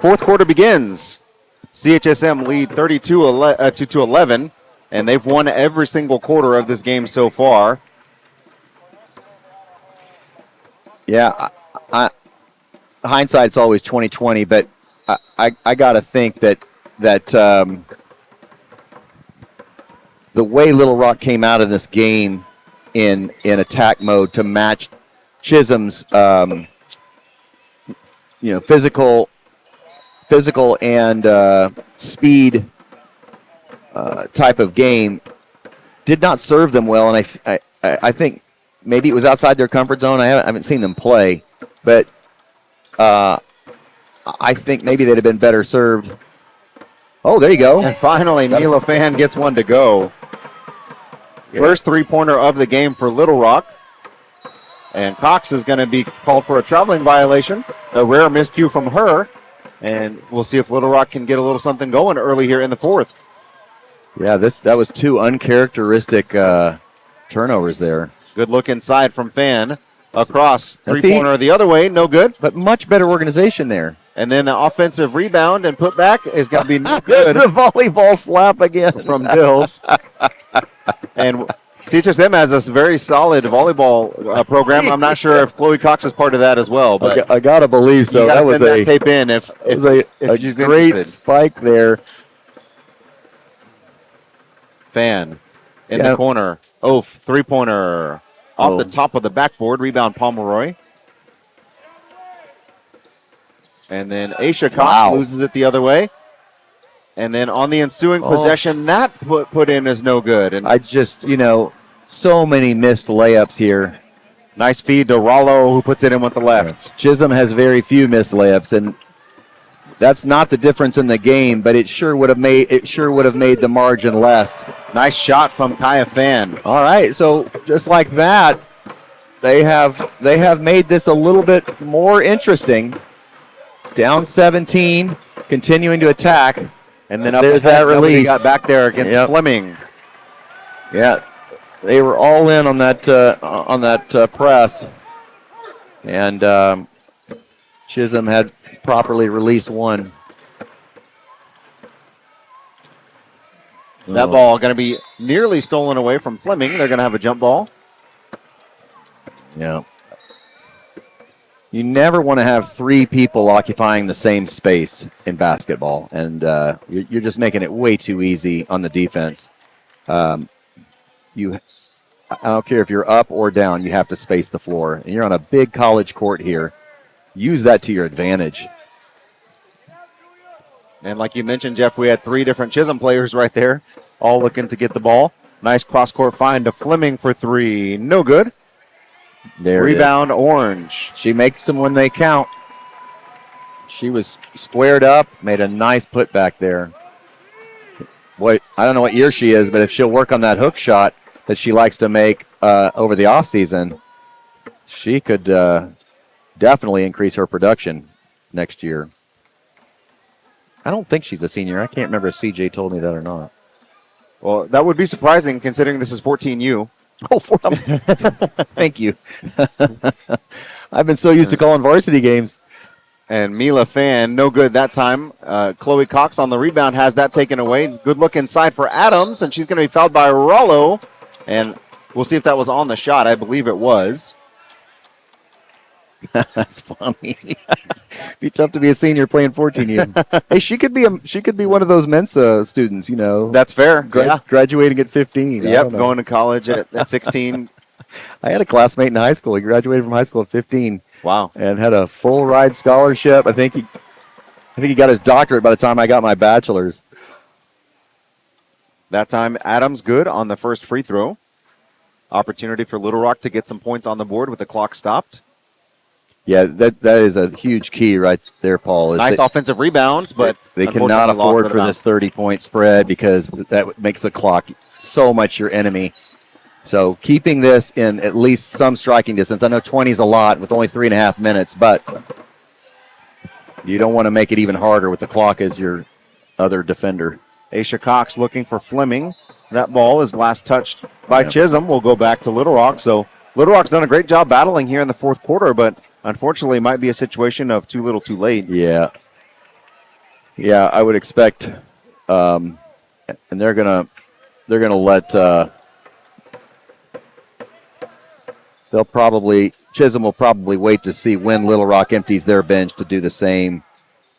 Fourth quarter begins. CHSM lead 32 to 11, and they've won every single quarter of this game so far. Yeah, hindsight's always 20/20, but I got to think that the way Little Rock came out of this game in attack mode to match Chisholm's physical and speed type of game did not serve them well, and I think maybe it was outside their comfort zone. I haven't seen them play, but I think maybe they'd have been better served. Oh, there you go. And finally, Mila Fan gets one to go. Yeah. First three-pointer of the game for Little Rock. And Cox is going to be called for a traveling violation. A rare miscue from her. And we'll see if Little Rock can get a little something going early here in the fourth. Yeah, that was two uncharacteristic turnovers there. Good look inside from Fan. Across, three-pointer the other way, no good. But much better organization there. And then the offensive rebound and put back is going to be no There's good. the volleyball slap again from Dills. And CHSM has a very solid volleyball program. I'm not sure if Chloe Cox is part of that as well. But I got to believe so. That was that tape in if she's great interested. Spike there. Fan in the corner. Oh, three-pointer. Off the top of the backboard, rebound Pomeroy. And then Aisha Cox loses it the other way. And then on the ensuing possession, that put in is no good. And I just, so many missed layups here. Nice feed to Rollo, who puts it in with the left. Chisholm has very few missed layups, and that's not the difference in the game, but it sure would have made the margin less. Nice shot from Kaya Fan. All right, so just like that, they have made this a little bit more interesting. Down 17, continuing to attack, and then up there's that release. Got back there against Fleming. Yeah, they were all in on that press, and Chisholm had properly released one. That ball going to be nearly stolen away from Fleming. They're going to have a jump ball. Yeah. You never want to have three people occupying the same space in basketball, and you're just making it way too easy on the defense. I don't care if you're up or down, you have to space the floor. And you're on a big college court here. Use that to your advantage. And like you mentioned, Jeff, we had three different Chisholm players right there, all looking to get the ball. Nice cross-court find to Fleming for three. No good. Rebound, Orange. She makes them when they count. She was squared up, made a nice putback there. Boy, I don't know what year she is, but if she'll work on that hook shot that she likes to make over the offseason, she could definitely increase her production next year. I don't think she's a senior. I can't remember if CJ told me that or not. Well, that would be surprising considering this is 14U. Oh, thank you. I've been so used to calling varsity games. And Mila Fan, no good that time. Chloe Cox on the rebound has that taken away. Good look inside for Adams, and she's going to be fouled by Rollo. And we'll see if that was on the shot. I believe it was. That's funny. Be tough to be a senior playing 14U. Hey, she could be one of those Mensa students, That's fair. Graduating at 15. Yep, going to college at 16. I had a classmate in high school. He graduated from high school at 15. Wow. And had a full ride scholarship. I think he got his doctorate by the time I got my bachelor's. That time, Adams good on the first free throw. Opportunity for Little Rock to get some points on the board with the clock stopped. Yeah, that is a huge key right there, Paul. Nice offensive rebounds, but they cannot afford for this 30-point spread because that makes the clock so much your enemy. So keeping this in at least some striking distance. I know 20 is a lot with only 3.5 minutes, but you don't want to make it even harder with the clock as your other defender. Aisha Cox looking for Fleming. That ball is last touched by Chisholm. We'll go back to Little Rock. So Little Rock's done a great job battling here in the fourth quarter, but unfortunately might be a situation of too little too late. Yeah. Yeah, I would expect, and they're gonna let Chisholm will probably wait to see when Little Rock empties their bench to do the same.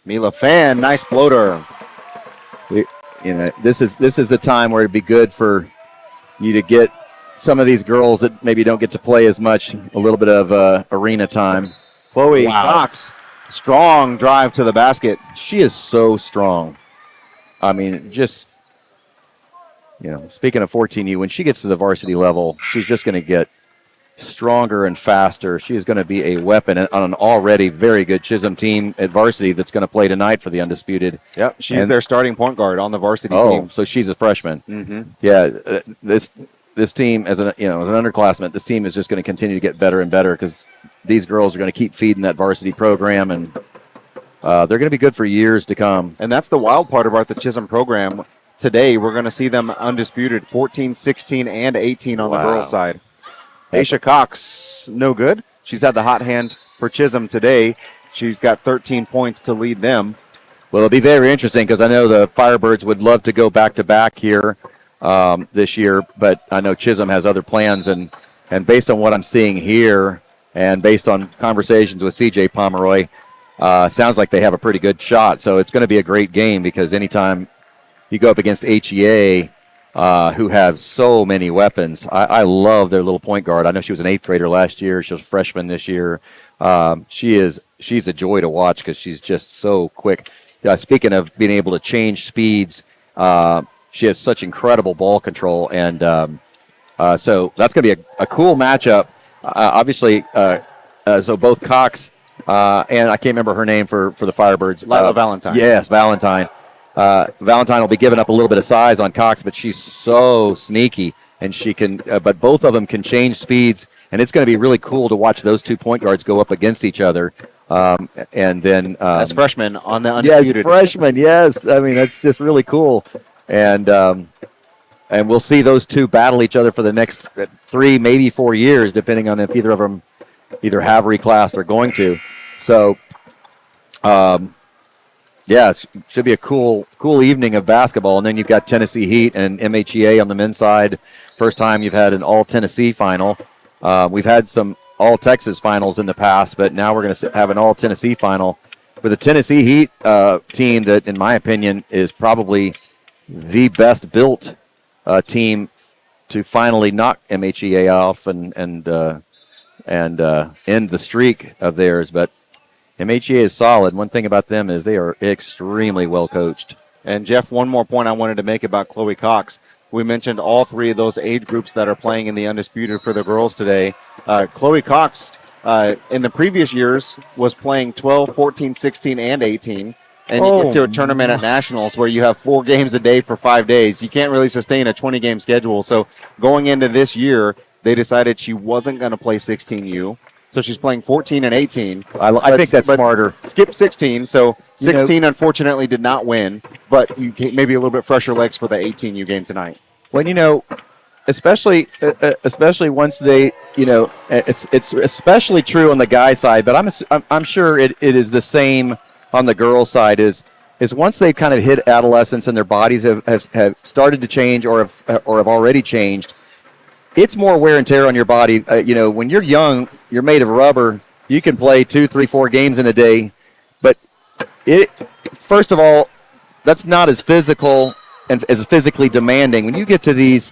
Mila Fan, nice floater. This is the time where it'd be good for you to get some of these girls that maybe don't get to play as much, a little bit of arena time. Chloe Cox, strong drive to the basket. She is so strong. I mean, just, speaking of 14U, when she gets to the varsity level, she's just going to get stronger and faster. She is going to be a weapon on an already very good Chisholm team at varsity that's going to play tonight for the Undisputed. Yep, she's their starting point guard on the varsity team. Oh, so she's a freshman. Mm-hmm. Yeah, this team, as an underclassman, this team is just going to continue to get better and better because these girls are going to keep feeding that varsity program, and they're going to be good for years to come. And that's the wild part about the Chisholm program. Today, we're going to see them undisputed 14, 16, and 18 on the girls' side. Aisha Cox, no good. She's had the hot hand for Chisholm today. She's got 13 points to lead them. Well, it'll be very interesting because I know the Firebirds would love to go back-to-back here this year, but I know Chisholm has other plans, and based on what I'm seeing here and based on conversations with CJ Pomeroy, sounds like they have a pretty good shot. So it's going to be a great game because anytime you go up against HEA, who have so many weapons. I love their little point guard. I know she was an 8th grader last year. She was a freshman this year. She's a joy to watch because she's just so quick. Speaking of being able to change speeds, she has such incredible ball control, and so that's going to be a cool matchup. Obviously, so both Cox and I can't remember her name for the Firebirds. Lila Valentine. Yes, Valentine. Valentine will be giving up a little bit of size on Cox, but she's so sneaky, and she can. But both of them can change speeds, and it's going to be really cool to watch those two point guards go up against each other. And then as freshmen on the Undisputed. Yes, freshmen. Yes, I mean that's just really cool, and we'll see those two battle each other for the next 3, maybe 4 years, depending on if either of them either have reclassed or going to. So. Yeah, it should be a cool evening of basketball. And then you've got Tennessee Heat and MHEA on the men's side. First time you've had an all-Tennessee final. We've had some all-Texas finals in the past, but now we're going to have an all-Tennessee final with a Tennessee Heat team that, in my opinion, is probably the best-built team to finally knock MHEA off and end the streak of theirs. But MHEA is solid. One thing about them is they are extremely well coached. And, Jeff, one more point I wanted to make about Chloe Cox. We mentioned all 3 of those age groups that are playing in the Undisputed for the girls today. Chloe Cox, in the previous years, was playing 12, 14, 16, and 18. And you get to a tournament at Nationals where you have 4 games a day for 5 days. You can't really sustain a 20-game schedule. So going into this year, they decided she wasn't going to play 16U. So she's playing 14 and 18. I think that's smarter. Skip 16. So 16, unfortunately, did not win. But you maybe a little bit fresher legs for the 18U game tonight. Well, especially once they, it's especially true on the guy side. But I'm sure it is the same on the girls side. Is once they've kind of hit adolescence and their bodies have started to change or have already changed. It's more wear and tear on your body. When you're young, you're made of rubber. You can play 2, 3, 4 games in a day. But first of all, that's not as physical and as physically demanding. When you get to this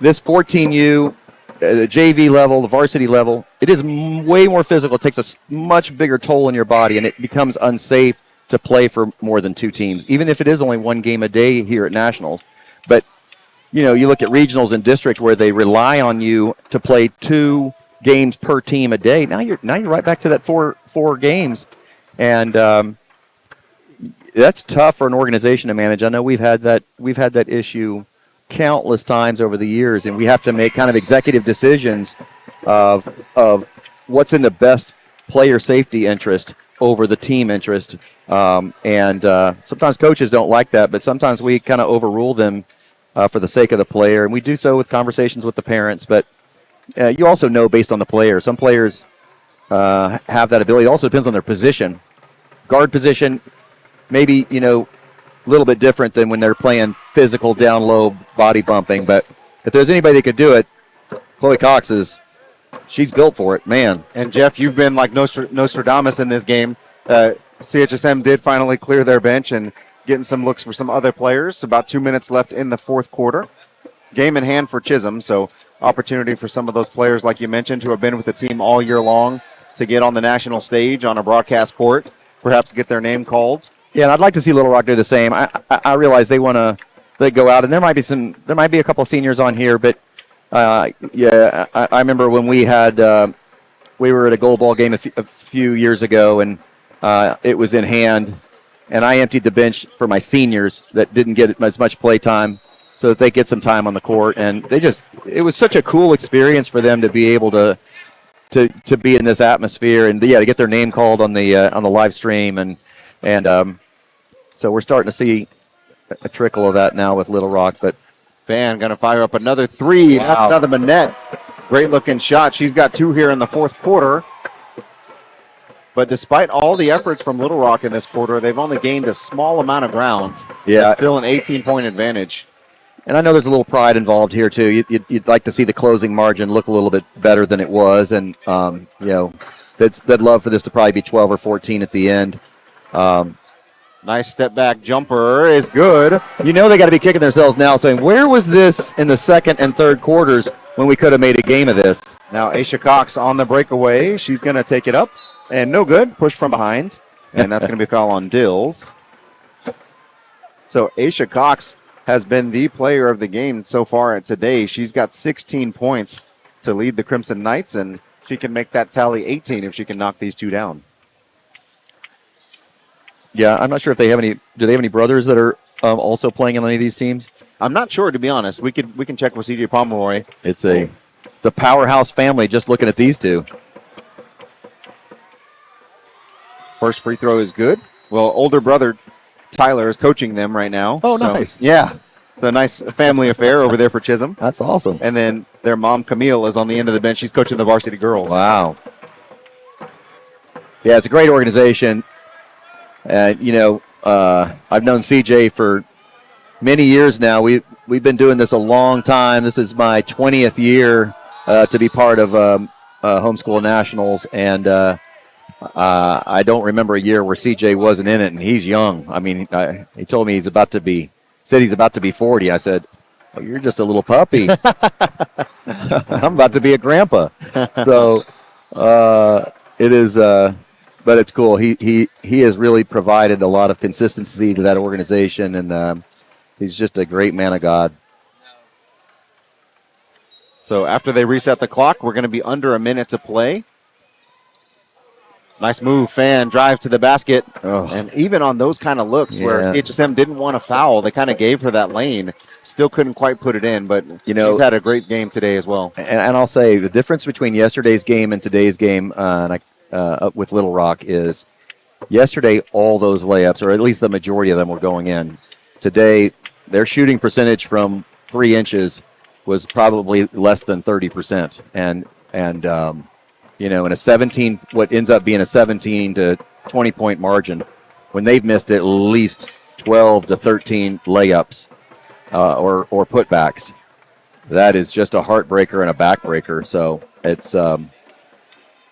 14U, the JV level, the varsity level, it is way more physical. It takes a much bigger toll on your body, and it becomes unsafe to play for more than 2 teams, even if it is only 1 game a day here at Nationals. But you look at regionals and district where they rely on you to play 2 games per team a day. Now you're right back to that four games, and that's tough for an organization to manage. I know we've had that issue countless times over the years, and we have to make kind of executive decisions of what's in the best player safety interest over the team interest. And sometimes coaches don't like that, but sometimes we kind of overrule them for the sake of the player, and we do so with conversations with the parents. But you also know based on the player. Some players have that ability. It also depends on their position. Guard position, maybe, a little bit different than when they're playing physical down low body bumping. But if there's anybody that could do it, Chloe Cox she's built for it, man. And Jeff, you've been like Nostradamus in this game. CHSM did finally clear their bench and getting some looks for some other players. About 2 minutes left in the fourth quarter. Game in hand for Chisholm, so opportunity for some of those players, like you mentioned, who have been with the team all year long to get on the national stage on a broadcast court, perhaps get their name called. Yeah, and I'd like to see Little Rock do the same. I realize they go out, and there might be a couple of seniors on here, but I remember when we were at a goal ball game a few years ago, and it was in hand, and I emptied the bench for my seniors that didn't get as much play time, so that they get some time on the court, and it was such a cool experience for them to be able to be in this atmosphere, and to get their name called on the live stream, and so we're starting to see a trickle of that now with Little Rock. But Fan going to fire up another three. Wow. That's another Manette. Great looking shot. She's got two here in the fourth quarter. But despite all the efforts from Little Rock in this quarter, they've only gained a small amount of ground. Yeah, it's still an 18-point advantage. And I know there's a little pride involved here too. You'd like to see the closing margin look a little bit better than it was, and they'd love for this to probably be 12 or 14 at the end. Nice step back jumper is good. They got to be kicking themselves now, saying, where was this in the second and third quarters when we could have made a game of this? Now Aisha Cox on the breakaway. She's going to take it up, and no good. Push from behind, and that's going to be a foul on Dills. So Aisha Cox has been the player of the game so far today. She's got 16 points to lead the Crimson Knights, and she can make that tally 18 if she can knock these two down. Yeah, I'm not sure if do they have any brothers that are also playing in any of these teams? I'm not sure, to be honest. We can check with CJ Pomeroy. It's a powerhouse family just looking at these two. First free throw is good. Well, older brother Tyler is coaching them right now. Oh, nice. Yeah. It's a nice family affair over there for Chisholm. That's awesome. And then their mom, Camille, is on the end of the bench. She's coaching the varsity girls. Wow. Yeah, it's a great organization. I've known CJ for many years now. We've been doing this a long time. This is my 20th year to be part of Homeschool Nationals, and I don't remember a year where CJ wasn't in it, and he's young. I mean, he told me he's about to be 40. I said, "Oh, you're just a little puppy." I'm about to be a grandpa. So it is. But it's cool. He has really provided a lot of consistency to that organization, and he's just a great man of God. So after they reset the clock, we're going to be under a minute to play. Nice move, Fan, drive to the basket. Oh. And even on those kind of looks where CHSM didn't want to foul, they kind of gave her that lane. Still couldn't quite put it in, but she's had a great game today as well. And I'll say the difference between yesterday's game and today's game with Little Rock is yesterday all those layups, or at least the majority of them, were going in. Today, their shooting percentage from 3 inches was probably less than 30%. And in a 17, what ends up being a 17 to 20 point margin, when they've missed at least 12 to 13 layups or putbacks, that is just a heartbreaker and a backbreaker. So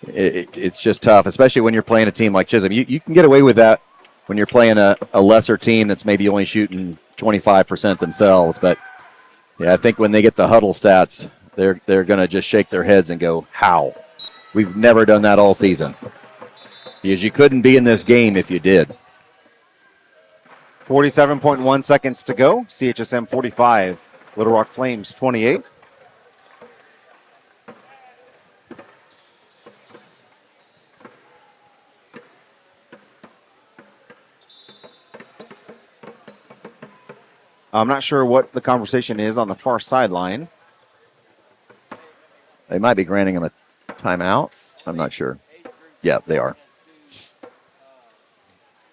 it's just tough, especially when you're playing a team like Chisholm. You can get away with that when you're playing a lesser team that's maybe only shooting 25% themselves. But yeah, I think when they get the huddle stats, they're going to just shake their heads and go, how? We've never done that all season. Because you couldn't be in this game if you did. 47.1 seconds to go. CHSM 45, Little Rock Flames 28. I'm not sure what the conversation is on the far sideline. They might be granting him a timeout. I'm not sure. Yeah, they are.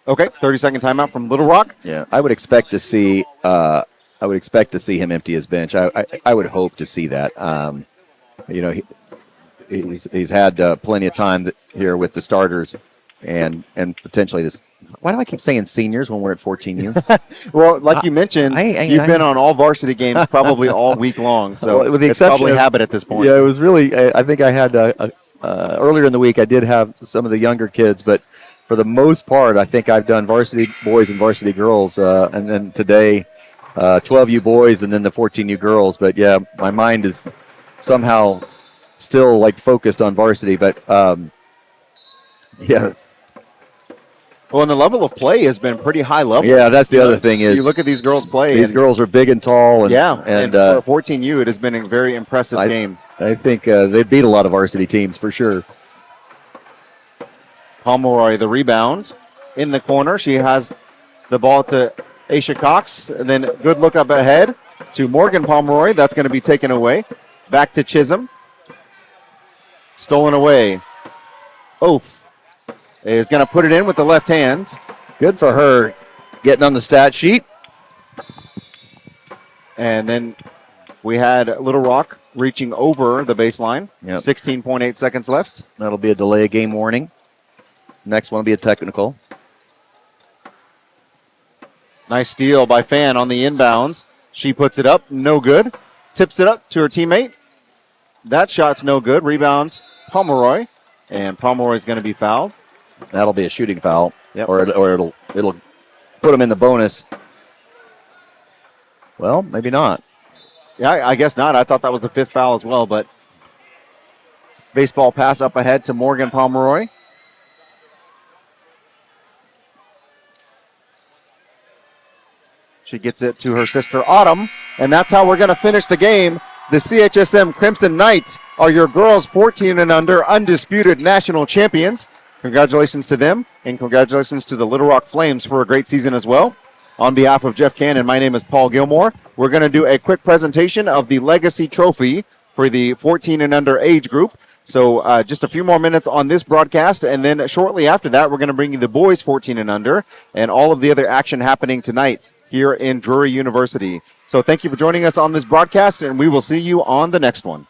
Okay, 30-second timeout from Little Rock. Yeah, I would expect to see. Him empty his bench. I would hope to see that. He's had plenty of time here with the starters, and potentially Why do I keep saying seniors when we're at 14U? Well, like you mentioned, you've been on all varsity games probably all week long, so well, with the it's probably habit at this point. Yeah, it was really. I think I had earlier in the week. I did have some of the younger kids, but for the most part, I think I've done varsity boys and varsity girls, and then today, 12U boys and then the 14U girls. But yeah, my mind is somehow still like focused on varsity, but yeah. Well, and the level of play has been pretty high level. Yeah, that's the other thing is you look at these girls play. These girls are big and tall. And, and for 14U, it has been a very impressive game. I think they beat a lot of varsity teams for sure. Pomeroy, the rebound in the corner. She has the ball to Aisha Cox, and then good look up ahead to Morgan Pomeroy. That's going to be taken away. Back to Chisholm. Stolen away. Oath is going to put it in with the left hand. Good for her getting on the stat sheet. And then we had Little Rock reaching over the baseline. 16.8 seconds left. That'll be a delay of game warning. Next one will be a technical. Nice steal by Fan on the inbounds. She puts it up, no good. Tips it up to her teammate. That shot's no good. Rebound, Pomeroy. And Pomeroy's going to be fouled. That'll be a shooting foul. Yep. Or it'll put them in the bonus. Well, maybe not. Yeah, I guess not. I thought that was the fifth foul as well, but baseball pass up ahead to Morgan Pomeroy. She gets it to her sister Autumn, and that's how we're going to finish the game. The CHSM Crimson Knights are your girls 14 and under undisputed national champions. Congratulations to them, and congratulations to the Little Rock Flames for a great season as well. On behalf of Jeff Cannon, my name is Paul Gilmore. We're going to do a quick presentation of the Legacy Trophy for the 14 and under age group. So just a few more minutes on this broadcast, and then shortly after that, we're going to bring you the boys 14 and under and all of the other action happening tonight here in Drury University. So thank you for joining us on this broadcast, and we will see you on the next one.